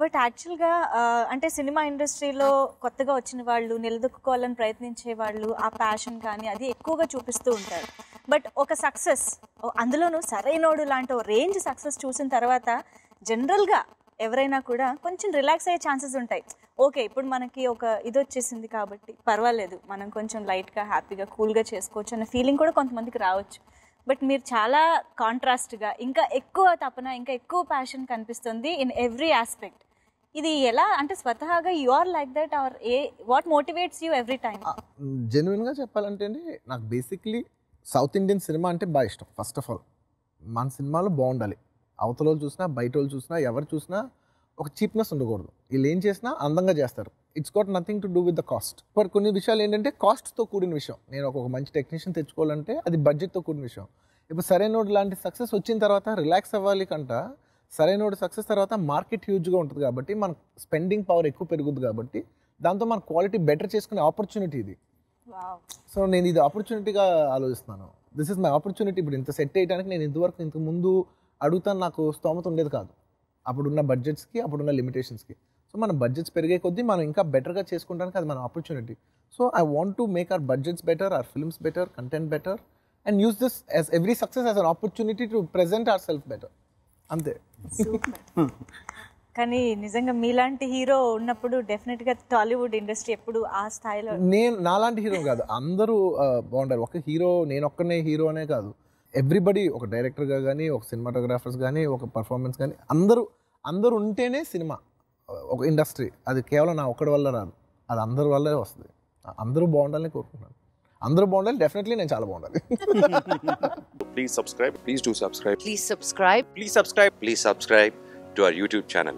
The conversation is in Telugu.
బట్ యాక్చువల్గా అంటే సినిమా ఇండస్ట్రీలో కొత్తగా వచ్చిన వాళ్ళు నిలదొక్కుకోవాలని ప్రయత్నించే వాళ్ళు ఆ ప్యాషన్ కానీ అది ఎక్కువగా చూపిస్తూ ఉంటారు. బట్ ఒక సక్సెస్, అందులోనూ సరైనోడు లాంటి రేంజ్ సక్సెస్ చూసిన తర్వాత జనరల్గా ఎవరైనా కూడా కొంచెం రిలాక్స్ అయ్యే ఛాన్సెస్ ఉంటాయి. ఓకే, ఇప్పుడు మనకి ఒక ఇది వచ్చేసింది కాబట్టి పర్వాలేదు, మనం కొంచెం లైట్గా హ్యాపీగా కూల్గా చేసుకోవచ్చు అన్న ఫీలింగ్ కూడా కొంతమందికి రావచ్చు. బట్ మీరు చాలా కాంట్రాస్ట్గా ఇంకా ఎక్కువ తపన, ఇంకా ఎక్కువ ప్యాషన్ కనిపిస్తుంది ఇన్ ఎవ్రీ ఆస్పెక్ట్. ఇది ఎలా అంటే స్వతహాగా you are like that are what motivates you every time? జెన్యున్గా చెప్పాలంటే అండి, నాకు బేసిక్లీ సౌత్ ఇండియన్ సినిమా అంటే బాగా ఇష్టం. ఫస్ట్ ఆఫ్ ఆల్ మన సినిమాలు బాగుండాలి. అవతల వాళ్ళు చూసినా, బయట వాళ్ళు చూసినా, ఎవరు చూసినా ఒక చీప్నెస్ ఉండకూడదు. వీళ్ళు ఏం చేసినా అందంగా చేస్తారు. It's got nothing to do with the cost. But కొన్ని విషయాలు ఏంటంటే కాస్ట్తో కూడిన విషయం. నేను ఒక మంచి టెక్నీషియన్ తెచ్చుకోవాలంటే అది బడ్జెట్తో కూడిన విషయం. ఇప్పుడు సరైనోడు లాంటి సక్సెస్ వచ్చిన తర్వాత రిలాక్స్ అవ్వాలి కంట, సరైనోడు సక్సెస్ తర్వాత మార్కెట్ హ్యూజ్గా ఉంటుంది కాబట్టి మన స్పెండింగ్ పవర్ ఎక్కువ పెరుగుతుంది కాబట్టి దాంతో మన క్వాలిటీ బెటర్ చేసుకునే ఆపర్చునిటీ ఇది. సో నేను ఇది ఆపర్చునిటీగా ఆలోచిస్తున్నాను. This is my opportunity. ఇప్పుడు ఇంత సెట్ చేయడానికి నేను ఇంతకు ముందు అడుగుతాను, నాకు స్తోమత ఉండేది కాదు అప్పుడున్న బడ్జెట్స్కి, అప్పుడున్న లిమిటేషన్స్కి. సో మన బడ్జెట్స్ పెరిగే కొద్దీ మనం ఇంకా బెటర్గా చేసుకుంటానికి అది మన opportunity. So I want to make our budgets better, hour films better, content better and use this as every success as an opportunity to present our self better. అంతే. కానీ నిజంగా మీలాంటి హీరో ఉన్నప్పుడు డెఫినెట్గా టాలీవుడ్ ఇండస్ట్రీ ఎప్పుడు ఆ స్థాయిలో. నేను నాలాంటి హీరో కాదు, అందరూ బాగుంటారు. ఒక హీరో, నేను ఒక్కనే హీరో అనే కాదు, ఎవ్రీబడి, ఒక డైరెక్టర్గా కానీ, ఒక సినిమాటోగ్రాఫర్స్ కానీ, ఒక పర్ఫార్మెన్స్ కానీ, అందరూ ఉంటేనే సినిమా ఒక ఇండస్ట్రీ. అది కేవలం నా ఒక్కడి వల్ల రాదు, అది అందరి వల్లే వస్తుంది. అందరూ బాగుండాలని కోరుకుంటున్నాను. అందరూ బాగుండాలి, డెఫినెట్లీ నేను చాలా బాగుండాలి. Please subscribe. Please do subscribe. Please subscribe. Please subscribe. Please subscribe to our YouTube channel.